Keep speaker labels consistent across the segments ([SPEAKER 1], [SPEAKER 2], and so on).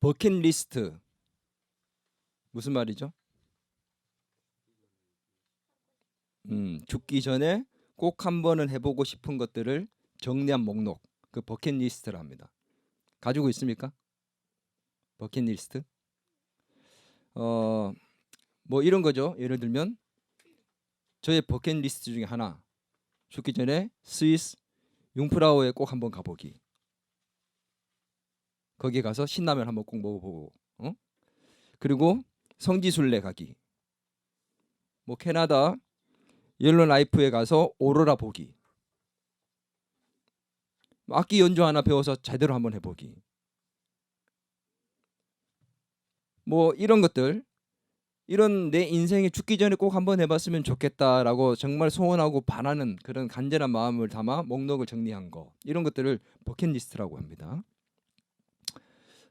[SPEAKER 1] 버킷리스트 무슨 말이죠? 죽기 전에 꼭 한 번은 해보고 싶은 것들을 정리한 목록, 그 버킷리스트를 합니다. 가지고 있습니까? 버킷리스트? 뭐 이런 거죠. 예를 들면 저의 버킷리스트 중에 하나, 죽기 전에 스위스 융프라우에 꼭 한번 가보기. 거기에 가서 신라면 한번 꼭 먹어보고, 그리고 성지순례 가기. 뭐 캐나다 옐로나이프에 가서 오로라 보기. 악기 연주 하나 배워서 제대로 한번 해보기. 뭐 이런 것들, 이런 내 인생에 죽기 전에 꼭 한번 해봤으면 좋겠다라고 정말 소원하고 바라는 그런 간절한 마음을 담아 목록을 정리한 거, 이런 것들을 버킷리스트라고 합니다.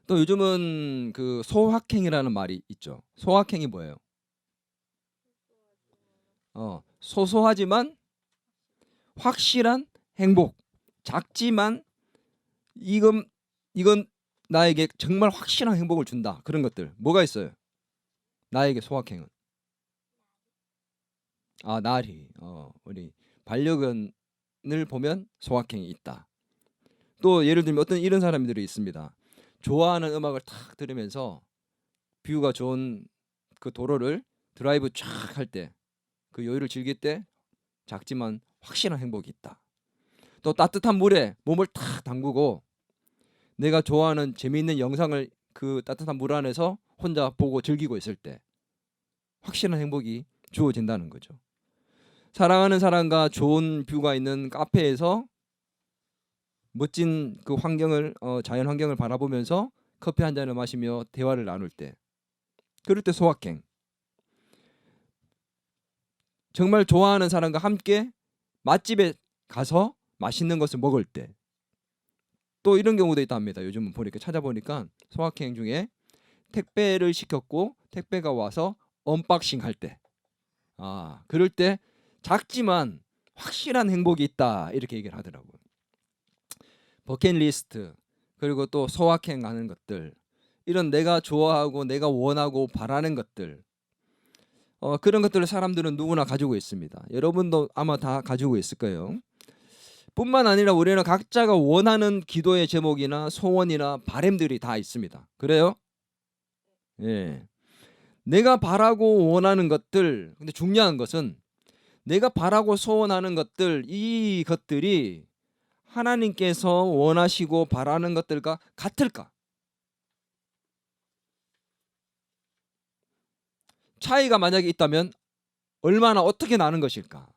[SPEAKER 1] 또 요즘은 그 소확행이라는 말이 있죠. 소확행이 뭐예요? 소소하지만 확실한 행복. 작지만 이건 나에게 정말 확실한 행복을 준다. 그런 것들 뭐가 있어요? 나에게 소확행은 나리. 우리 반려견을 보면 소확행이 있다. 또 예를 들면 어떤 이런 사람들이 있습니다. 좋아하는 음악을 탁 들으면서 뷰가 좋은 그 도로를 드라이브 쫙 할 때, 그 여유를 즐길 때 작지만 확실한 행복이 있다. 또 따뜻한 물에 몸을 탁 담그고 내가 좋아하는 재미있는 영상을 그 따뜻한 물 안에서 혼자 보고 즐기고 있을 때 확실한 행복이 주어진다는 거죠. 사랑하는 사람과 좋은 뷰가 있는 카페에서 멋진 그 환경을 자연 환경을 바라보면서 커피 한 잔을 마시며 대화를 나눌 때, 그럴 때 소확행. 정말 좋아하는 사람과 함께 맛집에 가서 맛있는 것을 먹을 때, 또 이런 경우도 있답니다. 요즘 보니까 찾아보니까 소확행 중에 택배를 시켰고 택배가 와서 언박싱 할 때, 그럴 때 작지만 확실한 행복이 있다, 이렇게 얘기를 하더라고요. 버킷리스트, 그리고 또 소확행 하는 것들, 이런 내가 좋아하고 내가 원하고 바라는 것들, 그런 것들을 사람들은 누구나 가지고 있습니다. 여러분도 아마 다 가지고 있을 거예요. 뿐만 아니라 우리는 각자가 원하는 기도의 제목이나 소원이나 바람들이 다 있습니다. 그래요? 예. 내가 바라고 원하는 것들, 근데 중요한 것은 내가 바라고 소원하는 것들, 이 것들이 하나님께서 원하시고 바라는 것들과 같을까? 차이가 만약에 있다면 얼마나 어떻게 나는 것일까?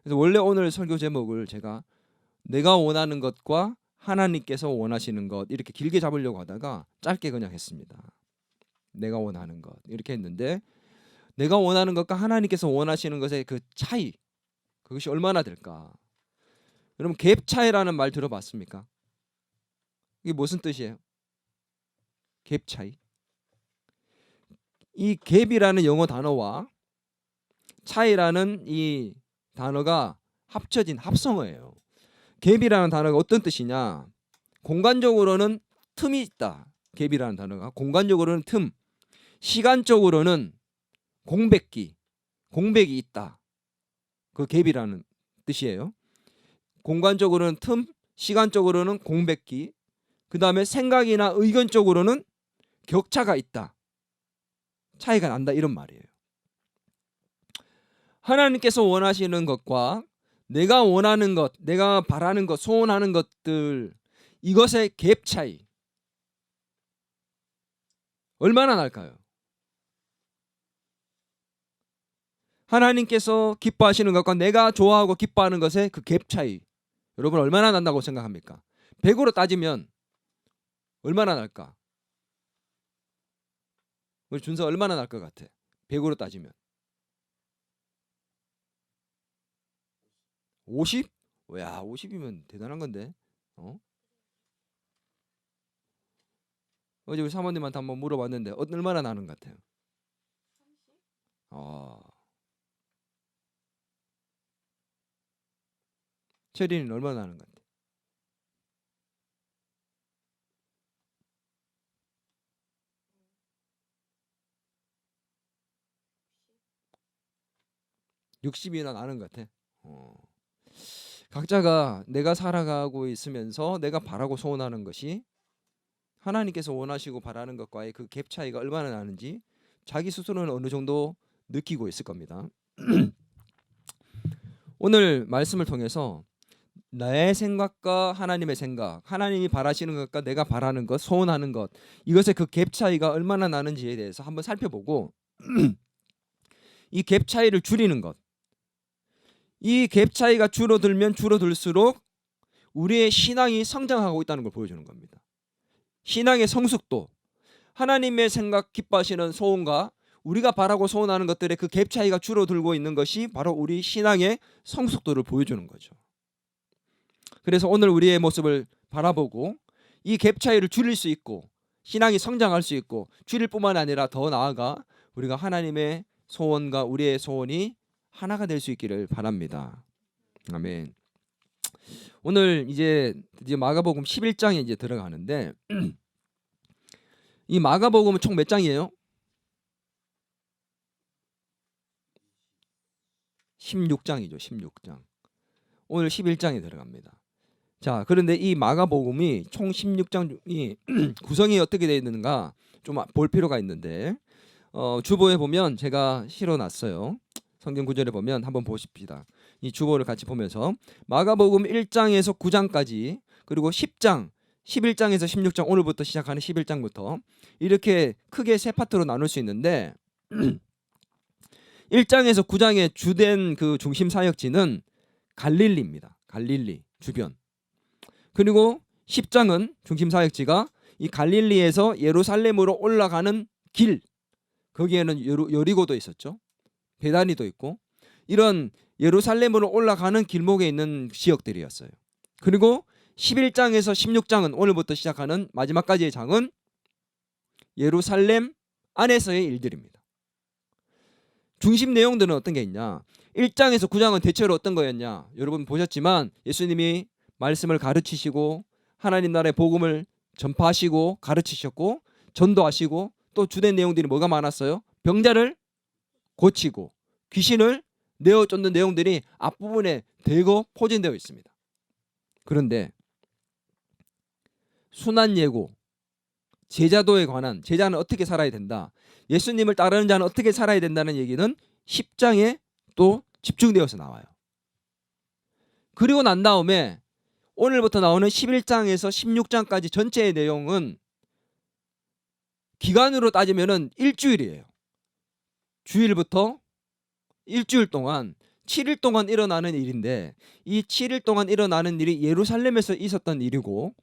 [SPEAKER 1] 그래서 원래 오늘 설교 제목을 제가 내가 원하는 것과 하나님께서 원하시는 것, 이렇게 길게 잡으려고 하다가 짧게 그냥 했습니다. 내가 원하는 것 이렇게 했는데, 내가 원하는 것과 하나님께서 원하시는 것의 그 차이, 그것이 얼마나 될까? 여러분, 갭 차이라는 말 들어봤습니까? 이게 무슨 뜻이에요? 갭 차이. 이 갭이라는 영어 단어와 차이라는 이 단어가 합쳐진 합성어예요. 갭이라는 단어가 어떤 뜻이냐? 공간적으로는 틈이 있다. 갭이라는 단어가 공간적으로는 틈, 시간적으로는 공백이 있다. 그 갭이라는 뜻이에요. 공간적으로는 틈, 시간적으로는 공백기, 그 다음에 생각이나 의견적으로는 격차가 있다. 차이가 난다, 이런 말이에요. 하나님께서 원하시는 것과 내가 원하는 것, 내가 바라는 것, 소원하는 것들, 이것의 갭 차이 얼마나 날까요? 하나님께서 기뻐하시는 것과 내가 좋아하고 기뻐하는 것의 그 갭 차이, 여러분 얼마나 난다고 생각합니까? 100으로 따지면 얼마나 날까? 우리 준서 얼마나 날 것 같아? 100으로 따지면 50? 야, 50이면 대단한 건데. 어제 우리 사모님한테 한번 물어봤는데 얼마나 나는 것 같아요? 체리는 얼마나 나는 것 같아요? 60이나 나는 것 같아. 각자가 내가 살아가고 있으면서 내가 바라고 소원하는 것이 하나님께서 원하시고 바라는 것과의 그 갭 차이가 얼마나 나는지 자기 스스로는 어느 정도 느끼고 있을 겁니다. 오늘 말씀을 통해서 나의 생각과 하나님의 생각, 하나님이 바라시는 것과 내가 바라는 것, 소원하는 것, 이것의 그 갭 차이가 얼마나 나는지에 대해서 한번 살펴보고 이 갭 차이를 줄이는 것, 이 갭 차이가 줄어들면 줄어들수록 우리의 신앙이 성장하고 있다는 걸 보여주는 겁니다. 신앙의 성숙도, 하나님의 생각, 기뻐하시는 소원과 우리가 바라고 소원하는 것들의 그 갭 차이가 줄어들고 있는 것이 바로 우리 신앙의 성숙도를 보여주는 거죠. 그래서 오늘 우리의 모습을 바라보고 이 갭 차이를 줄일 수 있고 신앙이 성장할 수 있고 줄일 뿐만 아니라 더 나아가 우리가 하나님의 소원과 우리의 소원이 하나가 될 수 있기를 바랍니다. 아멘. 오늘 이제 드디어 마가복음 11장에 이제 들어가는데 이 마가복음은 총 몇 장이에요? 16장이죠. 16장. 오늘 11장에 들어갑니다. 자, 그런데 이 마가복음이 총 16장이 구성이 어떻게 되어 있는가 좀 볼 필요가 있는데 주보에 보면 제가 실어놨어요. 성경 구절에 보면 한번 보십시다. 이 주보를 같이 보면서 마가복음 1장에서 9장까지 그리고 10장, 11장에서 16장 오늘부터 시작하는 11장부터 이렇게 크게 세 파트로 나눌 수 있는데 1장에서 9장의 주된 그 중심 사역지는 갈릴리입니다. 갈릴리 주변. 그리고 10장은 중심 사역지가 이 갈릴리에서 예루살렘으로 올라가는 길, 거기에는 여리고도 있었죠. 베다니도 있고 이런 예루살렘으로 올라가는 길목에 있는 지역들이었어요. 그리고 11장에서 16장은 오늘부터 시작하는 마지막까지의 장은 예루살렘 안에서의 일들입니다. 중심 내용들은 어떤 게 있냐? 1장에서 9장은 대체로 어떤 거였냐? 여러분 보셨지만 예수님이 말씀을 가르치시고 하나님 나라의 복음을 전파하시고 가르치셨고 전도하시고 또 주된 내용들이 뭐가 많았어요? 병자를 고치고 귀신을 내어 쫓는 내용들이 앞부분에 대거 포진되어 있습니다. 그런데 순환 예고, 제자도에 관한 제자는 어떻게 살아야 된다, 예수님을 따르는 자는 어떻게 살아야 된다는 얘기는 10장에 또 집중되어서 나와요. 그리고 난 다음에 오늘부터 나오는 11장에서 16장까지 전체의 내용은 기간으로 따지면은 일주일이에요. 주일부터 일주일 동안 7일 동안 일어나는 일인데 이 7일 동안 일어나는 일이 예루살렘에서 있었던 일이고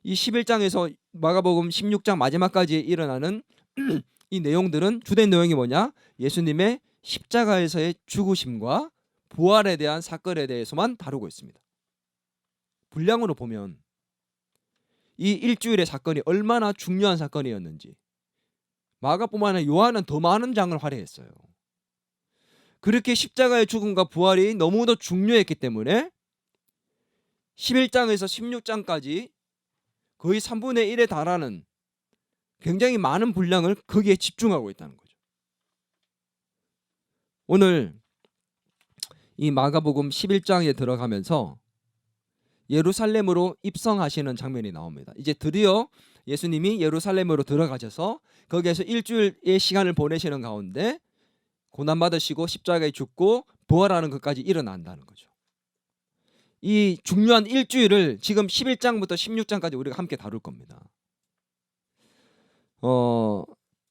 [SPEAKER 1] 이 11장에서 마가복음 16장 마지막까지 일어나는 이 내용들은 주된 내용이 뭐냐? 예수님의 십자가에서의 죽으심과 부활에 대한 사건에 대해서만 다루고 있습니다. 분량으로 보면 이 일주일의 사건이 얼마나 중요한 사건이었는지 마가뿐만 아니라 요한은 더 많은 장을 할애했어요. 그렇게 십자가의 죽음과 부활이 너무도 중요했기 때문에 11장에서 16장까지 거의 3분의 1에 달하는 굉장히 많은 분량을 거기에 집중하고 있다는 거죠. 오늘 이 마가복음 11장에 들어가면서 예루살렘으로 입성하시는 장면이 나옵니다. 이제 드디어 예수님이 예루살렘으로 들어가셔서 거기에서 일주일의 시간을 보내시는 가운데 고난받으시고 십자가에 죽고 부활하는 것까지 일어난다는 거죠. 이 중요한 일주일을 지금 11장부터 16장까지 우리가 함께 다룰 겁니다.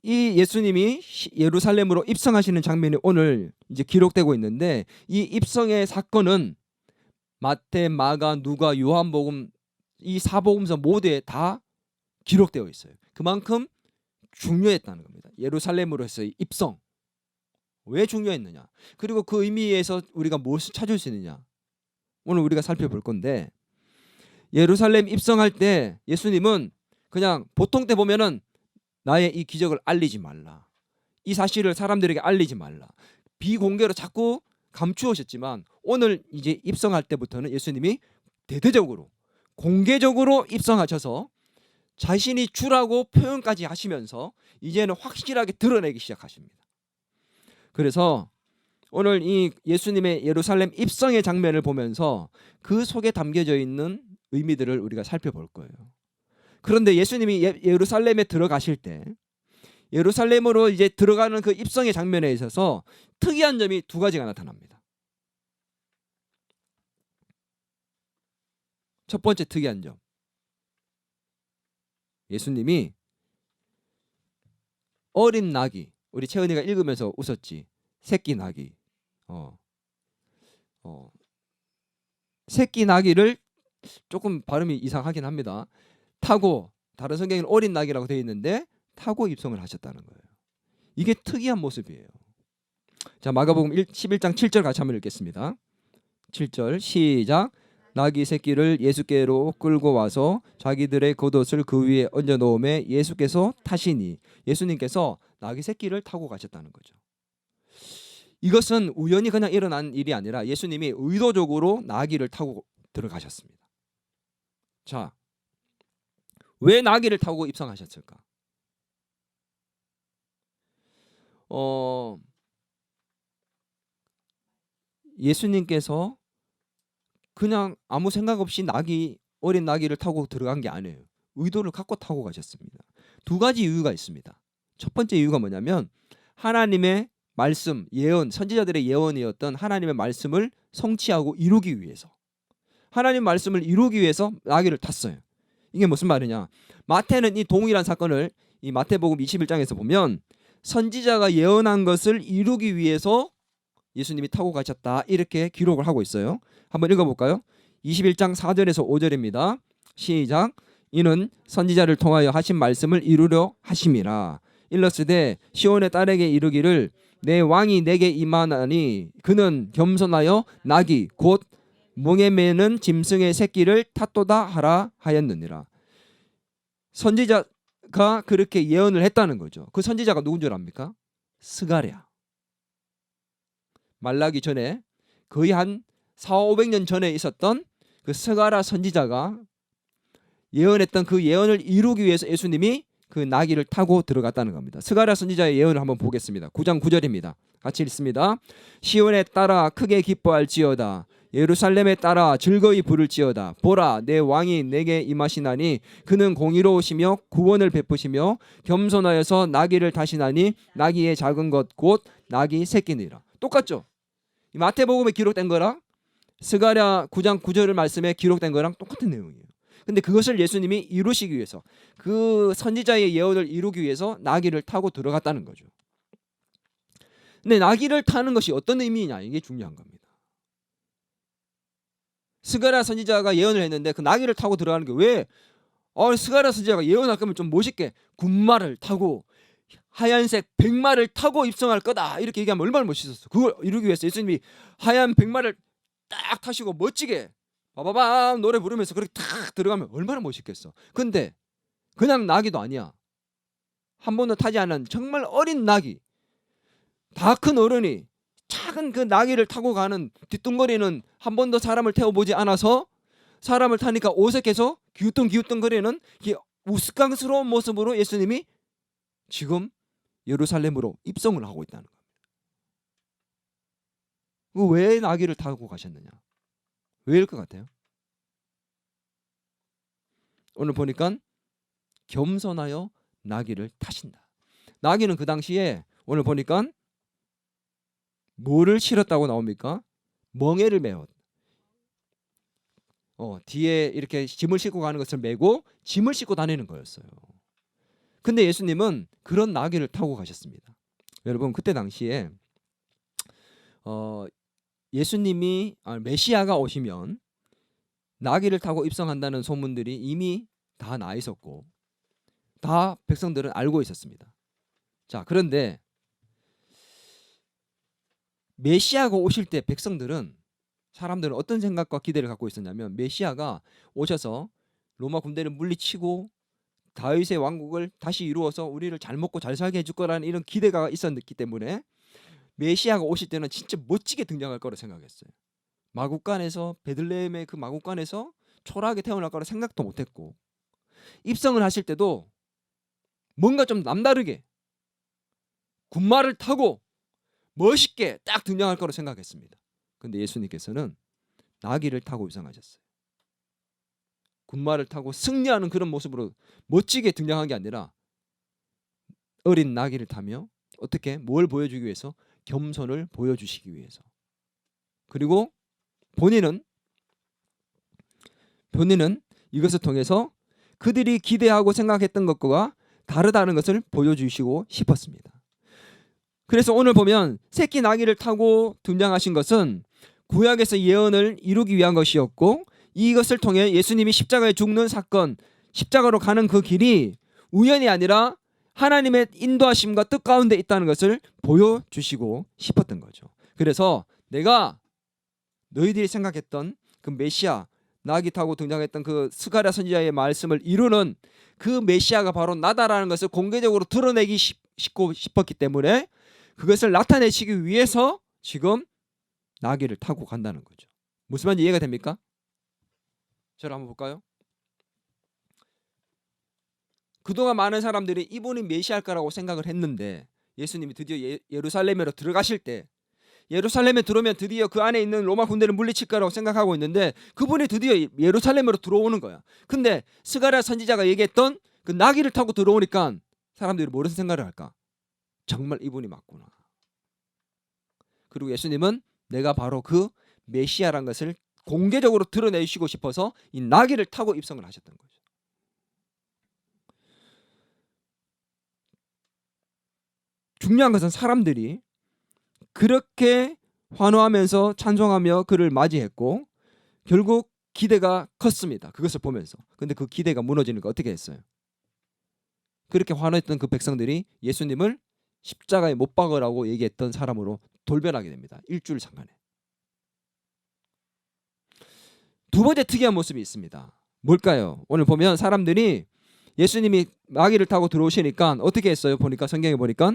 [SPEAKER 1] 이 예수님이 예루살렘으로 입성하시는 장면이 오늘 이제 기록되고 있는데 이 입성의 사건은 마태, 마가, 누가, 요한복음 이 사복음서 모두에 다 기록되어 있어요. 그만큼 중요했다는 겁니다. 예루살렘으로서의 입성. 왜 중요했느냐? 그리고 그 의미에서 우리가 무엇을 찾을 수 있느냐? 오늘 우리가 살펴볼 건데 예루살렘 입성할 때 예수님은 그냥 보통 때 보면은 나의 이 기적을 알리지 말라. 이 사실을 사람들에게 알리지 말라. 비공개로 자꾸 감추었지만 오늘 이제 입성할 때부터는 예수님이 대대적으로 공개적으로 입성하셔서 자신이 주라고 표현까지 하시면서 이제는 확실하게 드러내기 시작하십니다. 그래서 오늘 이 예수님의 예루살렘 입성의 장면을 보면서 그 속에 담겨져 있는 의미들을 우리가 살펴볼 거예요. 그런데 예수님이 예루살렘에 들어가실 때 예루살렘으로 이제 들어가는 그 입성의 장면에 있어서 특이한 점이 두 가지가 나타납니다. 첫 번째 특이한 점. 예수님이 어린 나귀, 우리 채은이가 읽으면서 웃었지. 새끼 나귀. 새끼 나귀를 조금 발음이 이상하긴 합니다. 타고, 다른 성경에는 어린 나귀라고 되어 있는데 타고 입성을 하셨다는 거예요. 이게 특이한 모습이에요. 자, 마가복음 11장 7절 같이 한번 읽겠습니다. 7절 시작. 나귀 새끼를 예수께로 끌고 와서 자기들의 겉옷을 그 위에 얹어 놓음에 예수께서 타시니, 예수님께서 나귀 새끼를 타고 가셨다는 거죠. 이것은 우연히 그냥 일어난 일이 아니라 예수님이 의도적으로 나귀를 타고 들어가셨습니다. 자, 왜 나귀를 타고 입성하셨을까? 예수님께서 그냥 아무 생각 없이 어린 나귀를 타고 들어간 게 아니에요. 의도를 갖고 타고 가셨습니다. 두 가지 이유가 있습니다. 첫 번째 이유가 뭐냐면 하나님의 말씀, 예언, 선지자들의 예언이었던 하나님의 말씀을 성취하고 이루기 위해서, 하나님 말씀을 이루기 위해서 나귀를 탔어요. 이게 무슨 말이냐? 마태는 이 동일한 사건을 이 마태복음 21장에서 보면 선지자가 예언한 것을 이루기 위해서 예수님이 타고 가셨다 이렇게 기록을 하고 있어요. 한번 읽어볼까요? 21장 4절에서 5절입니다. 시작. 이는 선지자를 통하여 하신 말씀을 이루려 하심이라. 일러스되 시온의 딸에게 이르기를 내 왕이 내게 임하나니 그는 겸손하여 나귀 곧 몽에 매는 짐승의 새끼를 탔도다 하라 하였느니라. 선지자가 그렇게 예언을 했다는 거죠. 그 선지자가 누군 줄 압니까? 스가랴. 말라기 전에 거의 한 400~500년 전에 있었던 그 스가랴 선지자가 예언했던 그 예언을 이루기 위해서 예수님이 그 나귀를 타고 들어갔다는 겁니다. 스가랴 선지자의 예언을 한번 보겠습니다. 9장 9절입니다. 같이 읽습니다. 시온에 따라 크게 기뻐할지어다. 예루살렘에 따라 즐거이 부를지어다. 보라, 내 왕이 내게 임하시나니 그는 공의로우시며 구원을 베푸시며 겸손하여서 나귀를 타시나니 나귀의 작은 것 곧 나귀 새끼니라. 똑같죠? 마태복음에 기록된 거랑 스가랴 9장 9절 말씀에 기록된 거랑 똑같은 내용이에요. 근데 그것을 예수님이 이루시기 위해서, 그 선지자의 예언을 이루기 위해서 나귀를 타고 들어갔다는 거죠. 근데 나귀를 타는 것이 어떤 의미냐, 이게 중요한 겁니다. 스가랴 선지자가 예언을 했는데 그 나귀를 타고 들어가는 게 왜? 스가랴 선지자가 예언할 거면 좀 멋있게 군마를 타고 하얀색 백마를 타고 입성할 거다 이렇게 얘기하면 얼마나 멋있었어. 그걸 이루기 위해서 예수님이 하얀 백마를 딱 타시고 멋지게 바바밤 노래 부르면서 그렇게 탁 들어가면 얼마나 멋있겠어. 근데 그냥 나귀도 아니야. 한 번도 타지 않은 정말 어린 나귀, 다 큰 어른이 작은 그 나귀를 타고 가는, 뒤뚱거리는, 한 번도 사람을 태워보지 않아서 사람을 타니까 어색해서 기우뚱기우뚱거리는 우스꽝스러운 모습으로 예수님이 지금 예루살렘으로 입성을 하고 있다는 겁니다. 왜 나귀를 타고 가셨느냐? 왜일 것 같아요? 오늘 보니까 겸손하여 나귀를 타신다. 나귀는 그 당시에 오늘 보니까 뭐를 실었다고 나옵니까? 멍에를 메었. 뒤에 이렇게 짐을 싣고 가는 것을 메고 짐을 싣고 다니는 거였어요. 근데 예수님은 그런 나귀를 타고 가셨습니다. 여러분, 그때 당시에 예수님이 메시아가 오시면 나귀를 타고 입성한다는 소문들이 이미 다 나 있었고 다 백성들은 알고 있었습니다. 자, 그런데 메시아가 오실 때 사람들은 어떤 생각과 기대를 갖고 있었냐면 메시아가 오셔서 로마 군대를 물리치고 다윗의 왕국을 다시 이루어서 우리를 잘 먹고 잘 살게 해줄 거라는 이런 기대가 있었기 때문에 메시아가 오실 때는 진짜 멋지게 등장할 거라 생각했어요. 마국간에서, 베들레헴의 그 마국간에서 초라하게 태어날 거라 생각도 못했고, 입성을 하실 때도 뭔가 좀 남다르게 군마를 타고 멋있게 딱 등장할 거로 생각했습니다. 근데 예수님께서는 나귀를 타고 입성하셨어요. 군마를 타고 승리하는 그런 모습으로 멋지게 등장한 게 아니라 어린 나귀를 타며 어떻게 뭘 보여주기 위해서? 겸손을 보여주시기 위해서. 그리고 본인은 이것을 통해서 그들이 기대하고 생각했던 것과 다르다는 것을 보여주시고 싶었습니다. 그래서 오늘 보면 새끼 나귀를 타고 등장하신 것은 구약에서 예언을 이루기 위한 것이었고, 이것을 통해 예수님이 십자가에 죽는 사건, 십자가로 가는 그 길이 우연이 아니라 하나님의 인도하심과 뜻 가운데 있다는 것을 보여주시고 싶었던 거죠. 그래서 내가 너희들이 생각했던 그 메시아, 나귀 타고 등장했던 그 스가랴 선지자의 말씀을 이루는 그 메시아가 바로 나다라는 것을 공개적으로 드러내기 싶었기 때문에 그것을 나타내시기 위해서 지금 나귀를 타고 간다는 거죠. 무슨 말인지 이해가 됩니까? 저를 한번 볼까요? 그동안 많은 사람들이 이분이 메시아일 거라고 생각을 했는데, 예수님이 드디어 예루살렘으로 들어가실 때, 예루살렘에 들어오면 드디어 그 안에 있는 로마 군대를 물리칠 거라고 생각하고 있는데, 그분이 드디어 예루살렘으로 들어오는 거야. 근데 스가랴 선지자가 얘기했던 그 나귀를 타고 들어오니까 사람들이 무슨 생각을 할까? 정말 이분이 맞구나. 그리고 예수님은 내가 바로 그 메시아란 것을 공개적으로 드러내시고 싶어서 이 나귀를 타고 입성을 하셨던 거죠. 중요한 것은 사람들이 그렇게 환호하면서 찬송하며 그를 맞이했고 결국 기대가 컸습니다. 그것을 보면서. 근데 그 기대가 무너지는 거 어떻게 했어요? 그렇게 환호했던 그 백성들이 예수님을 십자가에 못 박으라고 얘기했던 사람으로 돌변하게 됩니다. 일주일 상간에. 두 번째 특이한 모습이 있습니다. 뭘까요? 오늘 보면 사람들이 예수님이 나귀를 타고 들어오시니까 어떻게 했어요? 보니까 성경에 보니까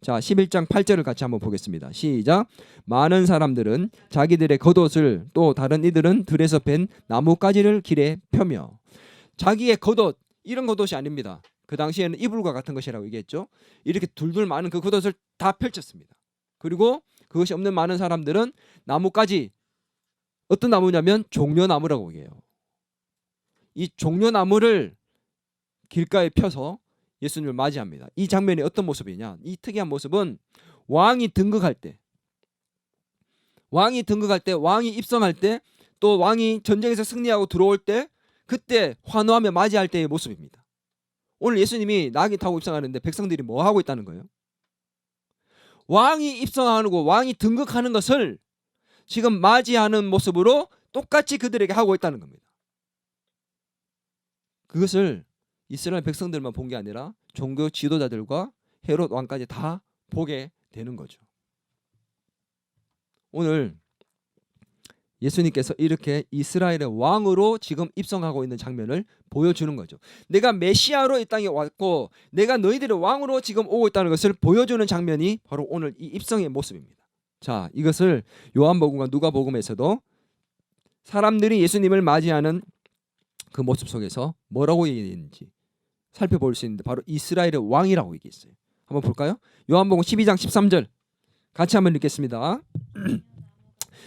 [SPEAKER 1] 자 11장 8절을 같이 한번 보겠습니다. 시작. 많은 사람들은 자기들의 겉옷을 또 다른 이들은 들에서 벤 나뭇가지를 길에 펴며. 자기의 겉옷, 이런 겉옷이 아닙니다. 그 당시에는 이불과 같은 것이라고 얘기했죠. 이렇게 둘둘 많은 그 겉옷을 다 펼쳤습니다. 그리고 그것이 없는 많은 사람들은 나뭇가지, 어떤 나무냐면 종려나무라고 얘기해요. 이 종려나무를 길가에 펴서 예수님을 맞이합니다. 이 장면이 어떤 모습이냐? 이 특이한 모습은 왕이 등극할 때, 왕이 입성할 때, 또 왕이 전쟁에서 승리하고 들어올 때, 그때 환호하며 맞이할 때의 모습입니다. 오늘 예수님이 나귀 타고 입성하는데 백성들이 뭐 하고 있다는 거예요? 왕이 입성하고 왕이 등극하는 것을 지금 맞이하는 모습으로 똑같이 그들에게 하고 있다는 겁니다. 그것을 이스라엘 백성들만 본 게 아니라 종교 지도자들과 헤롯 왕까지 다 보게 되는 거죠. 오늘 예수님께서 이렇게 이스라엘의 왕으로 지금 입성하고 있는 장면을 보여주는 거죠. 내가 메시아로 이 땅에 왔고 내가 너희들의 왕으로 지금 오고 있다는 것을 보여주는 장면이 바로 오늘 이 입성의 모습입니다. 자, 이것을 요한복음과 누가복음에서도 사람들이 예수님을 맞이하는 그 모습 속에서 뭐라고 얘기했는지 살펴볼 수 있는데 바로 이스라엘의 왕이라고 얘기했어요. 한번 볼까요? 요한복음 12장 13절 같이 한번 읽겠습니다.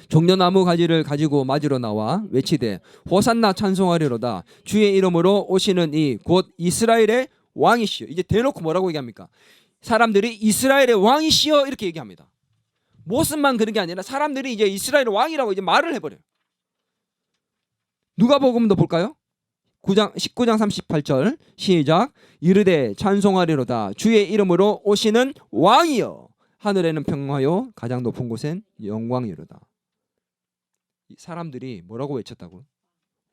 [SPEAKER 1] 종려나무 가지를 가지고 맞으러 나와 외치되 호산나 찬송하리로다. 주의 이름으로 오시는 이 곧 이스라엘의 왕이시여. 이제 대놓고 뭐라고 얘기합니까? 사람들이 이스라엘의 왕이시여 이렇게 얘기합니다. 모습만 그런 게 아니라 사람들이 이제 이스라엘의 왕이라고 이제 말을 해버려요. 누가복음도 볼까요? 19장 38절 시작. 이르되 찬송하리로다. 주의 이름으로 오시는 왕이여. 하늘에는 평화요 가장 높은 곳엔 영광이로다. 사람들이 뭐라고 외쳤다고?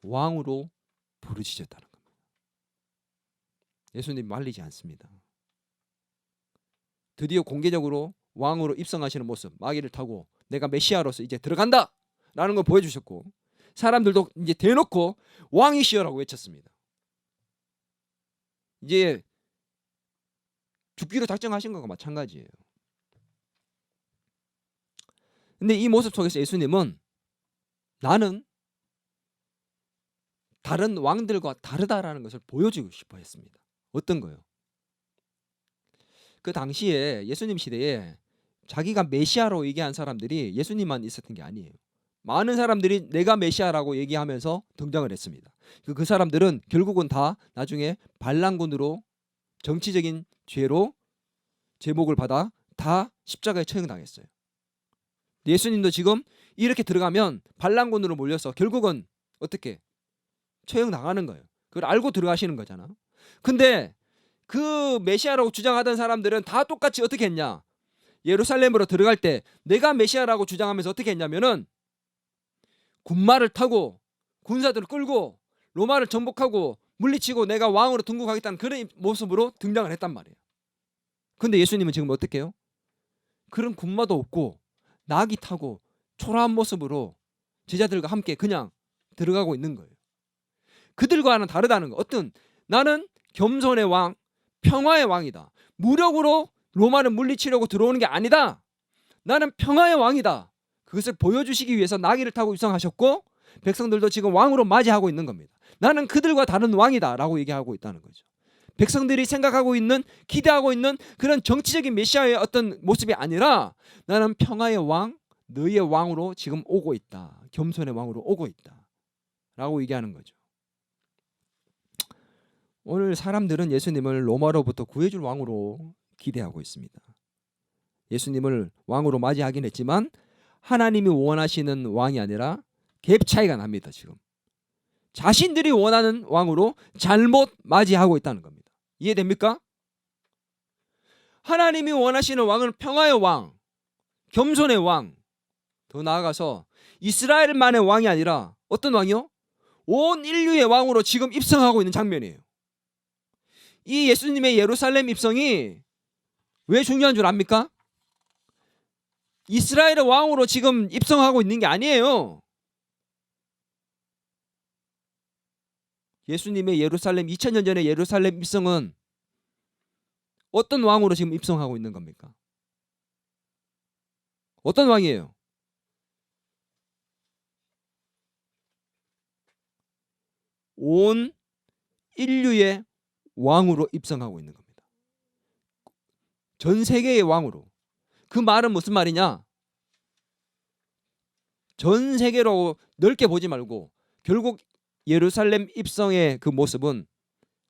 [SPEAKER 1] 왕으로 부르짖었다는 겁니다. 예수님 말리지 않습니다. 드디어 공개적으로 왕으로 입성하시는 모습, 마귀를 타고 내가 메시아로서 이제 들어간다 라는 걸 보여주셨고, 사람들도 이제 대놓고 왕이시여라고 외쳤습니다. 이제 죽기로 작정하신 것과 마찬가지예요. 근데 이 모습 속에서 예수님은 나는 다른 왕들과 다르다라는 것을 보여주고 싶어 했습니다. 어떤 거요? 그 당시에 예수님 시대에 자기가 메시아로 얘기한 사람들이 예수님만 있었던 게 아니에요. 많은 사람들이 내가 메시아라고 얘기하면서 등장을 했습니다. 그 사람들은 결국은 다 나중에 반란군으로 정치적인 죄로 제목을 받아 다 십자가에 처형당했어요. 예수님도 지금 이렇게 들어가면 반란군으로 몰려서 결국은 어떻게 처형당하는 거예요. 그걸 알고 들어가시는 거잖아. 근데 그 메시아라고 주장하던 사람들은 다 똑같이 어떻게 했냐? 예루살렘으로 들어갈 때 내가 메시아라고 주장하면서 어떻게 했냐면은 군마를 타고 군사들을 끌고 로마를 정복하고 물리치고 내가 왕으로 등극하겠다는 그런 모습으로 등장을 했단 말이에요. 근데 예수님은 지금 어떻게 해요? 그런 군마도 없고 나귀 타고 초라한 모습으로 제자들과 함께 그냥 들어가고 있는 거예요. 그들과는 다르다는 거. 어떤 나는 겸손의 왕, 평화의 왕이다. 무력으로 로마를 물리치려고 들어오는 게 아니다. 나는 평화의 왕이다. 그것을 보여주시기 위해서 나귀를 타고 입성하셨고 백성들도 지금 왕으로 맞이하고 있는 겁니다. 나는 그들과 다른 왕이다 라고 얘기하고 있다는 거죠. 백성들이 생각하고 있는 기대하고 있는 그런 정치적인 메시아의 어떤 모습이 아니라 나는 평화의 왕, 너희의 왕으로 지금 오고 있다. 겸손의 왕으로 오고 있다 라고 얘기하는 거죠. 오늘 사람들은 예수님을 로마로부터 구해줄 왕으로 기대하고 있습니다. 예수님을 왕으로 맞이하긴 했지만 하나님이 원하시는 왕이 아니라 갭 차이가 납니다. 지금 자신들이 원하는 왕으로 잘못 맞이하고 있다는 겁니다. 이해됩니까? 하나님이 원하시는 왕은 평화의 왕, 겸손의 왕, 더 나아가서 이스라엘만의 왕이 아니라 어떤 왕이요? 온 인류의 왕으로 지금 입성하고 있는 장면이에요. 이 예수님의 예루살렘 입성이 왜 중요한 줄 압니까? 이스라엘의 왕으로 지금 입성하고 있는 게 아니에요. 예수님의 예루살렘 2000년 전의 예루살렘 입성은 어떤 왕으로 지금 입성하고 있는 겁니까? 어떤 왕이에요? 온 인류의 왕으로 입성하고 있는 겁니다. 전 세계의 왕으로. 그 말은 무슨 말이냐? 전 세계로 넓게 보지 말고 결국 예루살렘 입성의 그 모습은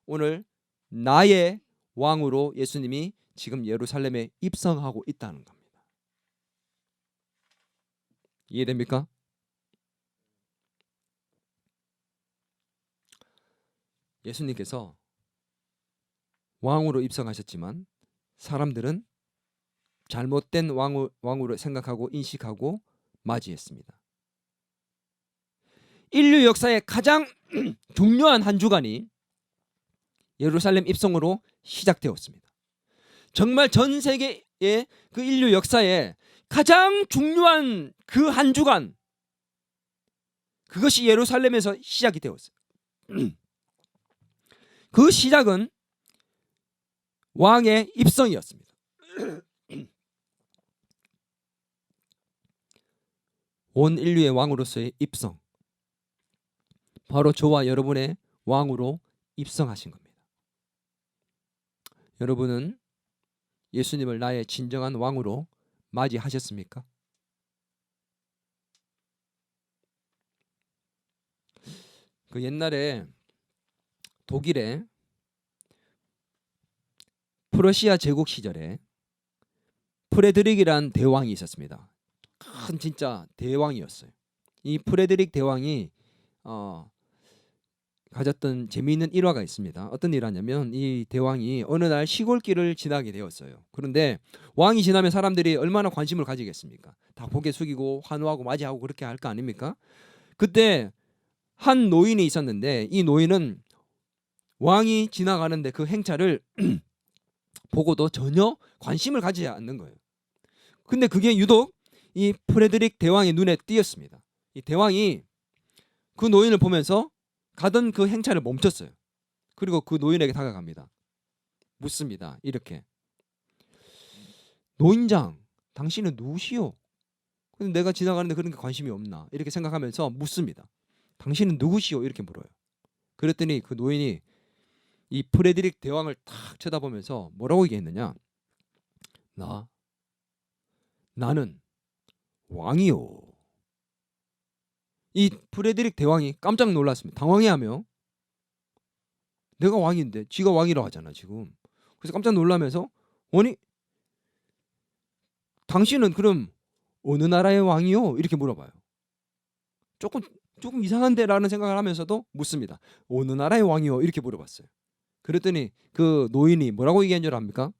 [SPEAKER 1] 오늘 나의 왕으로 예수님이 지금 예루살렘에 입성하고 있다는 겁니다. 이해됩니까? 예수님께서 왕으로 입성하셨지만 사람들은 잘못된 왕으로 생각하고 인식하고 맞이했습니다. 인류 역사의 가장 중요한 한 주간이 예루살렘 입성으로 시작되었습니다. 정말 전 세계의 그 인류 역사에 가장 중요한 그 한 주간, 그것이 예루살렘에서 시작이 되었어요. 그 시작은 왕의 입성이었습니다. 온 인류의 왕으로서의 입성, 바로 저와 여러분의 왕으로 입성하신 겁니다. 여러분은 예수님을 나의 진정한 왕으로 맞이하셨습니까? 그 옛날에 독일의 프러시아 제국 시절에 프레드릭이란 대왕이 있었습니다. 큰 진짜 대왕이었어요. 이 프레드릭 대왕이 가졌던 재미있는 일화가 있습니다. 어떤 일화냐면 이 대왕이 어느 날 시골길을 지나게 되었어요. 그런데 왕이 지나면 사람들이 얼마나 관심을 가지겠습니까? 다 고개 숙이고 환호하고 맞이하고 그렇게 할 거 아닙니까? 그때 한 노인이 있었는데 이 노인은 왕이 지나가는데 그 행차를 보고도 전혀 관심을 가지지 않는 거예요. 근데 그게 유독 이 프레드릭 대왕의 눈에 띄었습니다. 이 대왕이 그 노인을 보면서 가던 그 행차를 멈췄어요. 그리고 그 노인에게 다가갑니다. 묻습니다. 이렇게. 노인장, 당신은 누구시오? 근데 내가 지나가는데 그런 게 관심이 없나? 이렇게 생각하면서 묻습니다. 당신은 누구시오? 이렇게 물어요. 그랬더니 그 노인이 이 프레드릭 대왕을 탁 쳐다보면서 뭐라고 얘기했느냐? 나 나는 왕이요. 이 프레드릭 대왕이 깜짝 놀랐습니다. 당황해하며 내가 왕인데 지가 왕이라고 하잖아 지금. 그래서 깜짝 놀라면서 아니 당신은 그럼 어느 나라의 왕이요? 이렇게 물어봐요. 조금 이상한데라는 생각을 하면서도 묻습니다. 어느 나라의 왕이요? 이렇게 물어봤어요. 그랬더니 그 노인이 뭐라고 얘기한 줄 압니까?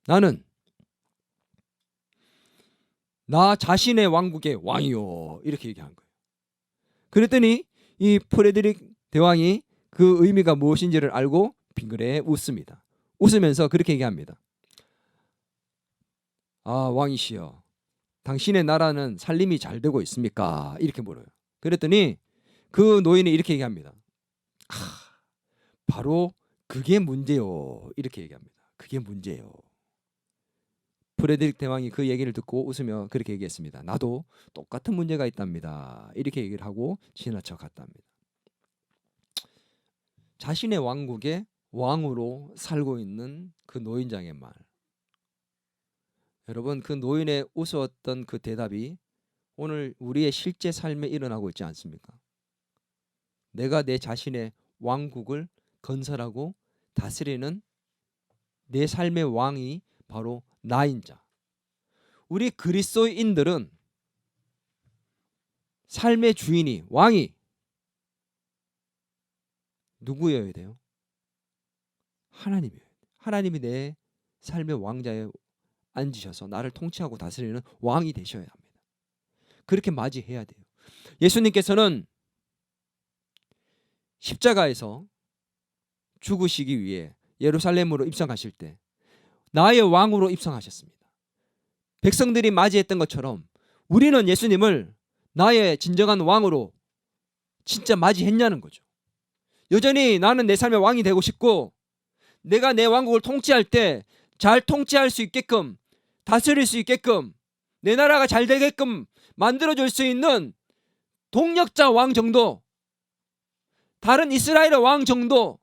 [SPEAKER 1] 나는 나 자신의 왕국의 왕이요. 이렇게 얘기한 거예요. 그랬더니 이 프레드릭 대왕이 그 의미가 무엇인지를 알고 빙그레 웃습니다. 웃으면서 그렇게 얘기합니다. 아, 왕이시여, 당신의 나라는 살림이 잘 되고 있습니까? 이렇게 물어요. 그랬더니 그 노인이 이렇게 얘기합니다. 바로 그게 문제요. 이렇게 얘기합니다. 그게 문제요. 프레드릭 대왕이 그 얘기를 듣고 웃으며 그렇게 얘기했습니다. 나도 똑같은 문제가 있답니다. 이렇게 얘기를 하고 지나쳐 갔답니다. 자신의 왕국의 왕으로 살고 있는 그 노인장의 말. 여러분, 그 노인의 웃었던 그 대답이 오늘 우리의 실제 삶에 일어나고 있지 않습니까? 내가 내 자신의 왕국을 건설하고 다스리는 내 삶의 왕이 바로 나인 자. 우리 그리스도인들은 삶의 주인이, 왕이 누구여야 돼요? 하나님이에요. 하나님이 내 삶의 왕자에 앉으셔서 나를 통치하고 다스리는 왕이 되셔야 합니다. 그렇게 맞이해야 돼요. 예수님께서는 십자가에서 죽으시기 위해 예루살렘으로 입성하실 때 나의 왕으로 입성하셨습니다. 백성들이 맞이했던 것처럼 우리는 예수님을 나의 진정한 왕으로 진짜 맞이했냐는 거죠. 여전히 나는 내 삶의 왕이 되고 싶고 내가 내 왕국을 통치할 때 잘 통치할 수 있게끔 다스릴 수 있게끔 내 나라가 잘 되게끔 만들어줄 수 있는 동력자 왕 정도, 다른 이스라엘의 왕 정도,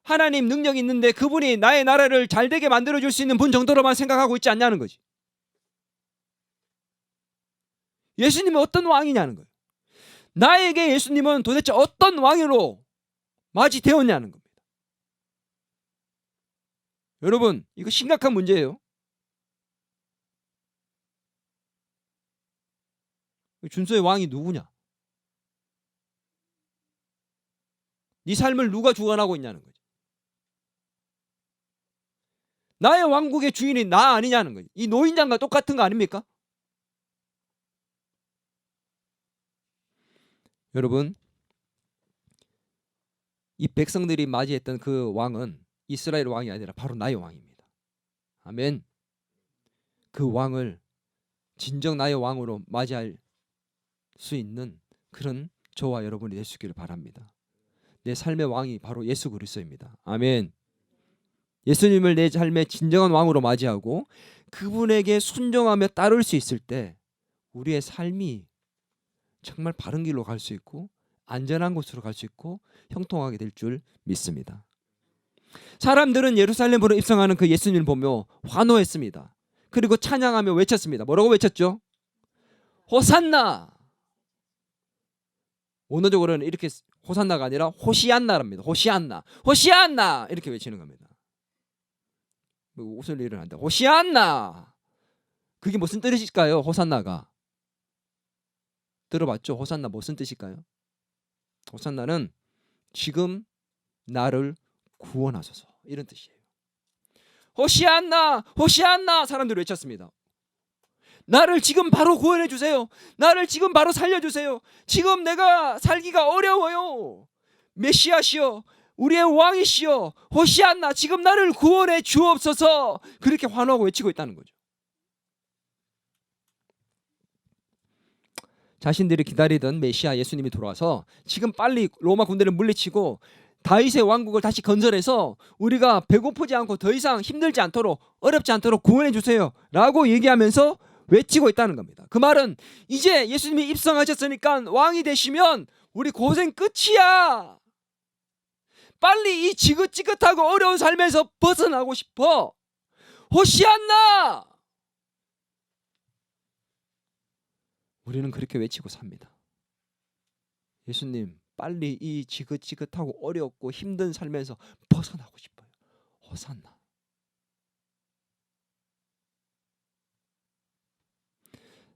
[SPEAKER 1] 하나님 능력이 있는데 그분이 나의 나라를 잘 되게 만들어줄 수 있는 분 정도로만 생각하고 있지 않냐는 거지. 예수님은 어떤 왕이냐는 거예요. 나에게 예수님은 도대체 어떤 왕으로 맞이되었냐는 겁니다. 여러분, 이거 심각한 문제예요. 준서의 왕이 누구냐? 네 삶을 누가 주관하고 있냐는 거지. 나의 왕국의 주인이 나 아니냐는 거지. 이 노인장과 똑같은 거 아닙니까? 여러분, 이 백성들이 맞이했던 그 왕은 이스라엘 왕이 아니라 바로 나의 왕입니다. 아멘. 그 왕을 진정 나의 왕으로 맞이할 수 있는 그런 저와 여러분이 될 수 있기를 바랍니다. 내 삶의 왕이 바로 예수 그리스도입니다. 아멘. 예수님을 내 삶의 진정한 왕으로 맞이하고 그분에게 순종하며 따를 수 있을 때 우리의 삶이 정말 바른 길로 갈 수 있고 안전한 곳으로 갈 수 있고 형통하게 될 줄 믿습니다. 사람들은 예루살렘으로 입성하는 그 예수님을 보며 환호했습니다. 그리고 찬양하며 외쳤습니다. 뭐라고 외쳤죠? 호산나. 원어적으로는 이렇게 호산나가 아니라 호시안나랍니다. 호시안나, 호시안나 이렇게 외치는 겁니다. 웃을 일은 한다. 호시안나. 그게 무슨 뜻일까요? 호산나가 들어봤죠? 호산나 무슨 뜻일까요? 호산나는 지금 나를 구원하소서 이런 뜻이에요. 호시안나, 호시안나 사람들이 외쳤습니다. 나를 지금 바로 구원해 주세요. 나를 지금 바로 살려주세요. 지금 내가 살기가 어려워요. 메시아시여, 우리의 왕이시여, 호시안나, 지금 나를 구원해 주옵소서. 그렇게 환호하고 외치고 있다는 거죠. 자신들이 기다리던 메시아 예수님이 돌아와서 지금 빨리 로마 군대를 물리치고 다윗의 왕국을 다시 건설해서 우리가 배고프지 않고 더 이상 힘들지 않도록 어렵지 않도록 구원해 주세요 라고 얘기하면서 외치고 있다는 겁니다. 그 말은 이제 예수님이 입성하셨으니까 왕이 되시면 우리 고생 끝이야. 빨리 이 지긋지긋하고 어려운 삶에서 벗어나고 싶어. 호시안나. 우리는 그렇게 외치고 삽니다. 예수님, 빨리 이 지긋지긋하고 어렵고 힘든 삶에서 벗어나고 싶어요. 호산나.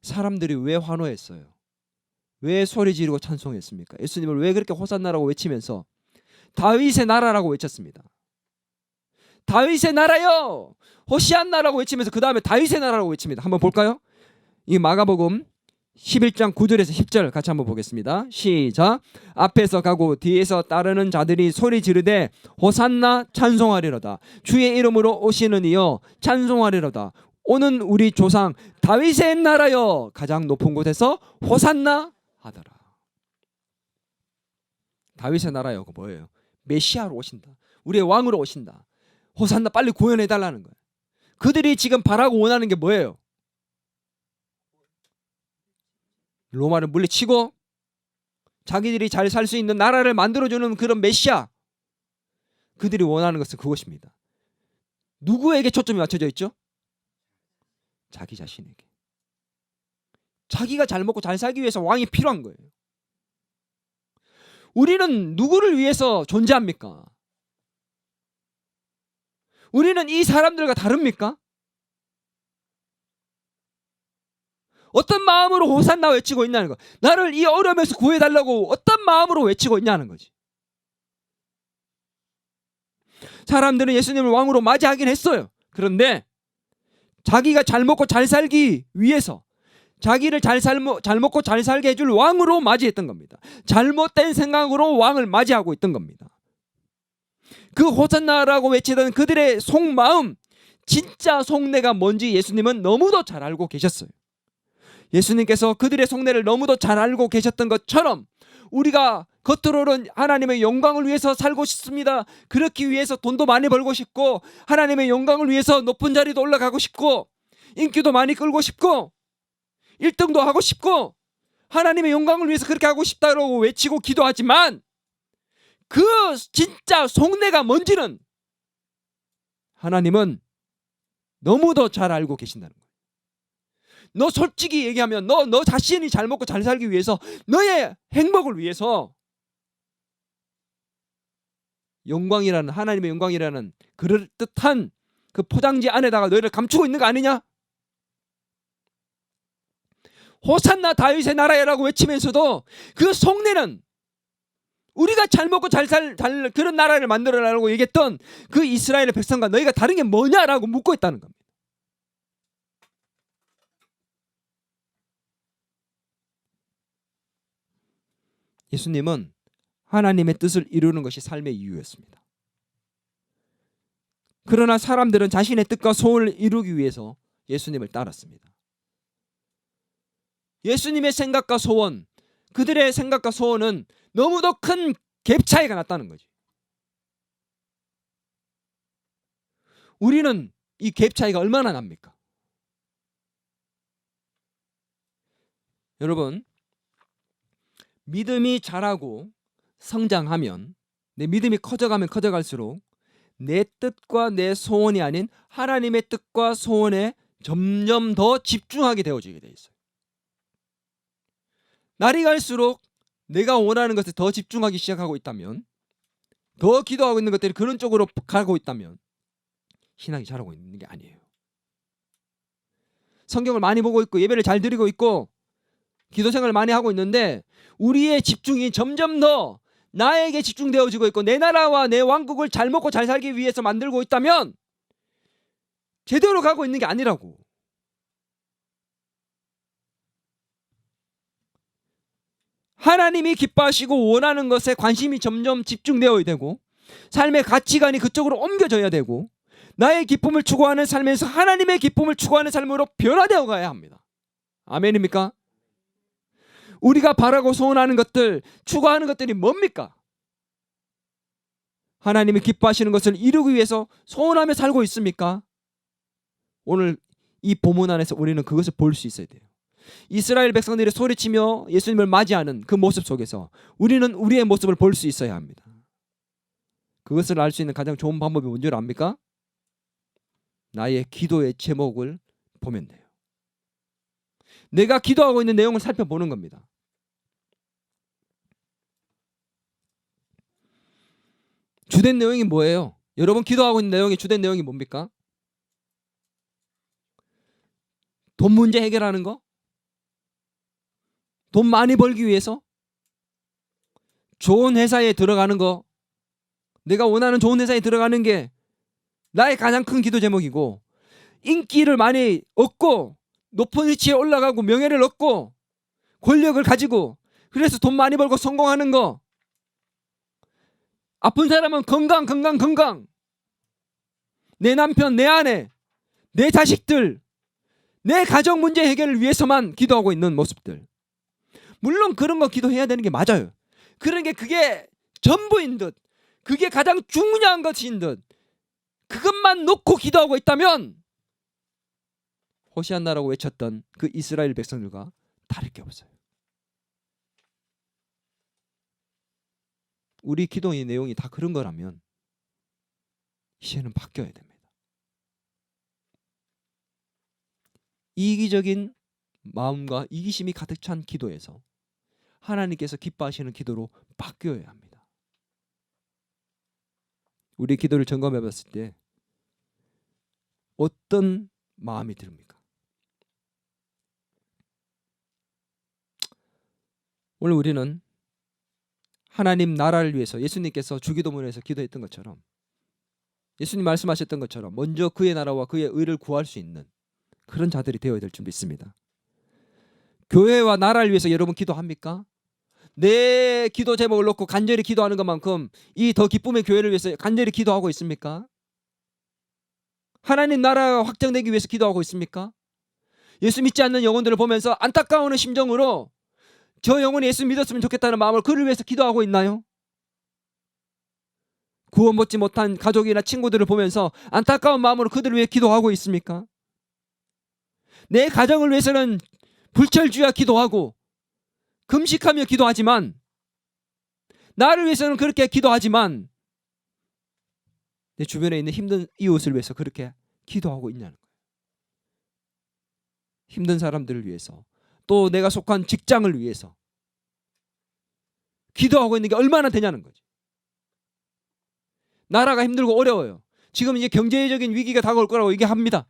[SPEAKER 1] 사람들이 왜 환호했어요? 왜 소리 지르고 찬송했습니까? 예수님을 왜 그렇게 호산나라고 외치면서 다윗의 나라라고 외쳤습니다. 다윗의 나라요, 호시안나라고 외치면서 그 다음에 다윗의 나라라고 외칩니다. 한번 볼까요? 이 마가복음 11장 9절에서 10절 같이 한번 보겠습니다. 시작. 앞에서 가고 뒤에서 따르는 자들이 소리 지르되 호산나 찬송하리로다. 주의 이름으로 오시는 이여 찬송하리로다. 오는 우리 조상 다윗의 나라여 가장 높은 곳에서 호산나 하더라. 다윗의 나라여, 그 뭐예요? 메시아로 오신다. 우리의 왕으로 오신다. 호산나 빨리 구원해 달라는 거예요. 그들이 지금 바라고 원하는 게 뭐예요? 로마를 물리치고 자기들이 잘 살 수 있는 나라를 만들어주는 그런 메시아. 그들이 원하는 것은 그것입니다. 누구에게 초점이 맞춰져 있죠? 자기 자신에게. 자기가 잘 먹고 잘 살기 위해서 왕이 필요한 거예요. 우리는 누구를 위해서 존재합니까? 우리는 이 사람들과 다릅니까? 어떤 마음으로 호산나 외치고 있냐는 거. 나를 이 어려움에서 구해달라고 어떤 마음으로 외치고 있냐는 거지. 사람들은 예수님을 왕으로 맞이하긴 했어요. 그런데 자기가 잘 먹고 잘 살기 위해서 자기를 잘 먹고 잘 살게 해줄 왕으로 맞이했던 겁니다. 잘못된 생각으로 왕을 맞이하고 있던 겁니다. 그 호산나라고 외치던 그들의 속마음, 진짜 속내가 뭔지 예수님은 너무도 잘 알고 계셨어요. 예수님께서 그들의 속내를 너무도 잘 알고 계셨던 것처럼 우리가 겉으로는 하나님의 영광을 위해서 살고 싶습니다. 그렇기 위해서 돈도 많이 벌고 싶고 하나님의 영광을 위해서 높은 자리도 올라가고 싶고 인기도 많이 끌고 싶고 1등도 하고 싶고 하나님의 영광을 위해서 그렇게 하고 싶다고 외치고 기도하지만 그 진짜 속내가 뭔지는 하나님은 너무도 잘 알고 계신다는 거예요. 너 솔직히 얘기하면 너 자신이 잘 먹고 잘 살기 위해서 너의 행복을 위해서 영광이라는 하나님의 영광이라는 그럴듯한 그 포장지 안에다가 너희를 감추고 있는 거 아니냐? 호산나 다윗의 나라라고 외치면서도 그 속내는 우리가 잘 먹고 잘 그런 나라를 만들어라고 얘기했던 그 이스라엘의 백성과 너희가 다른 게 뭐냐라고 묻고 있다는 겁니다. 예수님은 하나님의 뜻을 이루는 것이 삶의 이유였습니다. 그러나 사람들은 자신의 뜻과 소원을 이루기 위해서 예수님을 따랐습니다. 예수님의 생각과 소원, 그들의 생각과 소원은 너무도 큰 갭 차이가 났다는 거지. 우리는 이 갭 차이가 얼마나 납니까? 여러분, 믿음이 자라고 성장하면 내 믿음이 커져가면 커져갈수록 내 뜻과 내 소원이 아닌 하나님의 뜻과 소원에 점점 더 집중하게 되어지게 돼 있어요. 날이 갈수록 내가 원하는 것에 더 집중하기 시작하고 있다면, 더 기도하고 있는 것들이 그런 쪽으로 가고 있다면 신앙이 자라고 있는 게 아니에요. 성경을 많이 보고 있고 예배를 잘 드리고 있고 기도 생활을 많이 하고 있는데 우리의 집중이 점점 더 나에게 집중되어지고 있고 내 나라와 내 왕국을 잘 먹고 잘 살기 위해서 만들고 있다면 제대로 가고 있는 게 아니라고. 하나님이 기뻐하시고 원하는 것에 관심이 점점 집중되어야 되고 삶의 가치관이 그쪽으로 옮겨져야 되고 나의 기쁨을 추구하는 삶에서 하나님의 기쁨을 추구하는 삶으로 변화되어 가야 합니다. 아멘입니까? 우리가 바라고 소원하는 것들, 추구하는 것들이 뭡니까? 하나님이 기뻐하시는 것을 이루기 위해서 소원하며 살고 있습니까? 오늘 이 본문 안에서 우리는 그것을 볼 수 있어야 돼요. 이스라엘 백성들이 소리치며 예수님을 맞이하는 그 모습 속에서 우리는 우리의 모습을 볼 수 있어야 합니다. 그것을 알 수 있는 가장 좋은 방법이 뭔지 압니까? 나의 기도의 제목을 보면 돼요. 내가 기도하고 있는 내용을 살펴보는 겁니다. 주된 내용이 뭐예요? 여러분 기도하고 있는 내용의 주된 내용이 뭡니까? 돈 문제 해결하는 거? 돈 많이 벌기 위해서? 좋은 회사에 들어가는 거? 내가 원하는 좋은 회사에 들어가는 게 나의 가장 큰 기도 제목이고, 인기를 많이 얻고 높은 위치에 올라가고 명예를 얻고 권력을 가지고 그래서 돈 많이 벌고 성공하는 거. 아픈 사람은 건강. 내 남편, 내 아내, 내 자식들, 내 가정 문제 해결을 위해서만 기도하고 있는 모습들. 물론 그런 거 기도해야 되는 게 맞아요. 그런 게 그게 전부인 듯, 그게 가장 중요한 것인 듯, 그것만 놓고 기도하고 있다면 호시안나라고 외쳤던 그 이스라엘 백성들과 다를 게 없어요. 우리 기도의 내용이 다 그런 거라면 이제는 바뀌어야 됩니다. 이기적인 마음과 이기심이 가득 찬 기도에서 하나님께서 기뻐하시는 기도로 바뀌어야 합니다. 우리 기도를 점검해 봤을 때 어떤 마음이 듭니까? 오늘 우리는 하나님 나라를 위해서 예수님께서 주기도문에서 기도했던 것처럼, 예수님 말씀하셨던 것처럼 먼저 그의 나라와 그의 의를 구할 수 있는 그런 자들이 되어야 될 줄 믿습니다. 교회와 나라를 위해서 여러분 기도합니까? 내 기도 제목을 놓고 간절히 기도하는 것만큼 이 더 기쁨의 교회를 위해서 간절히 기도하고 있습니까? 하나님 나라가 확장되기 위해서 기도하고 있습니까? 예수 믿지 않는 영혼들을 보면서 안타까운 심정으로 저 영혼이 예수 믿었으면 좋겠다는 마음을 그를 위해서 기도하고 있나요? 구원받지 못한 가족이나 친구들을 보면서 안타까운 마음으로 그들을 위해 기도하고 있습니까? 내 가정을 위해서는 불철주야 기도하고 금식하며 기도하지만, 나를 위해서는 그렇게 기도하지만 내 주변에 있는 힘든 이웃을 위해서 그렇게 기도하고 있냐는 거예요. 힘든 사람들을 위해서, 또 내가 속한 직장을 위해서 기도하고 있는 게 얼마나 되냐는 거지. 나라가 힘들고 어려워요. 지금 이제 경제적인 위기가 다가올 거라고 얘기합니다.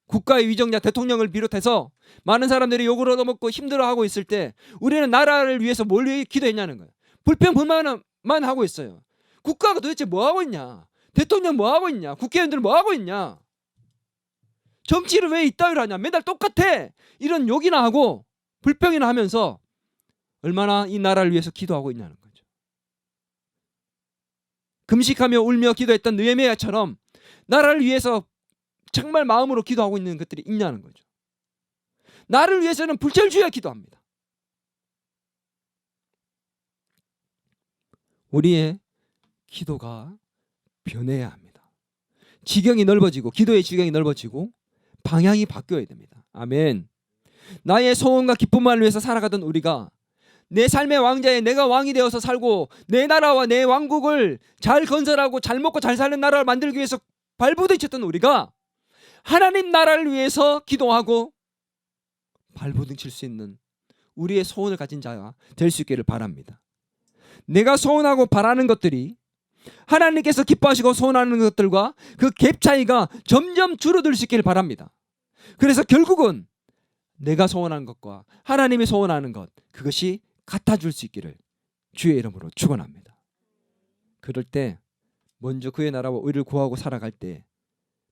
[SPEAKER 1] 국가의 위정자 대통령을 비롯해서 많은 사람들이 욕을 얻어먹고 힘들어하고 있을 때 우리는 나라를 위해서 뭘 위해 기도했냐는 거예요. 불평불만만 하고 있어요. 국가가 도대체 뭐 하고 있냐? 대통령 뭐 하고 있냐? 국회의원들은 뭐 하고 있냐? 정치를 왜 이따위로 하냐? 맨날 똑같아. 이런 욕이나 하고 불평이나 하면서 얼마나 이 나라를 위해서 기도하고 있냐는 거죠. 금식하며 울며 기도했던 느헤미야처럼 나라를 위해서 정말 마음으로 기도하고 있는 것들이 있냐는 거죠. 나를 위해서는 불철주야 기도합니다. 우리의 기도가 변해야 합니다. 지경이 넓어지고, 기도의 지경이 넓어지고 방향이 바뀌어야 됩니다. 아멘. 나의 소원과 기쁨만을 위해서 살아가던 우리가 내 삶의 왕자에 내가 왕이 되어서 살고 내 나라와 내 왕국을 잘 건설하고 잘 먹고 잘 사는 나라를 만들기 위해서 발부딪혔던 우리가 하나님 나라를 위해서 기도하고 발부딪힐 수 있는 우리의 소원을 가진 자가 될 수 있기를 바랍니다. 내가 소원하고 바라는 것들이 하나님께서 기뻐하시고 소원하는 것들과 그 갭 차이가 점점 줄어들 수 있기를 바랍니다. 그래서 결국은 내가 소원하는 것과 하나님이 소원하는 것, 그것이 같아질 수 있기를 주의 이름으로 축원합니다. 그럴 때 먼저 그의 나라와 의를 구하고 살아갈 때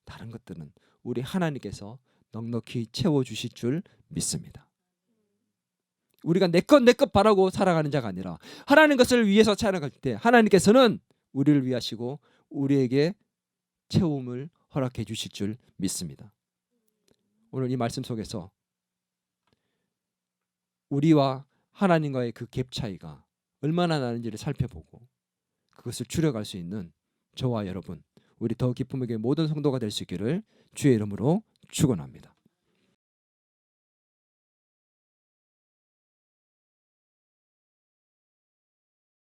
[SPEAKER 1] 다른 것들은 우리 하나님께서 넉넉히 채워주실 줄 믿습니다. 우리가 내 것 바라고 살아가는 자가 아니라 하나님 것을 위해서 살아갈 때 하나님께서는 우리를 위하시고 우리에게 채움을 허락해 주실 줄 믿습니다. 오늘 이 말씀 속에서 우리와 하나님과의 그 갭 차이가 얼마나 나는지를 살펴보고 그것을 줄여갈 수 있는 저와 여러분, 우리 더 기쁨에게 모든 성도가 될 수 있기를 주의 이름으로 축원합니다.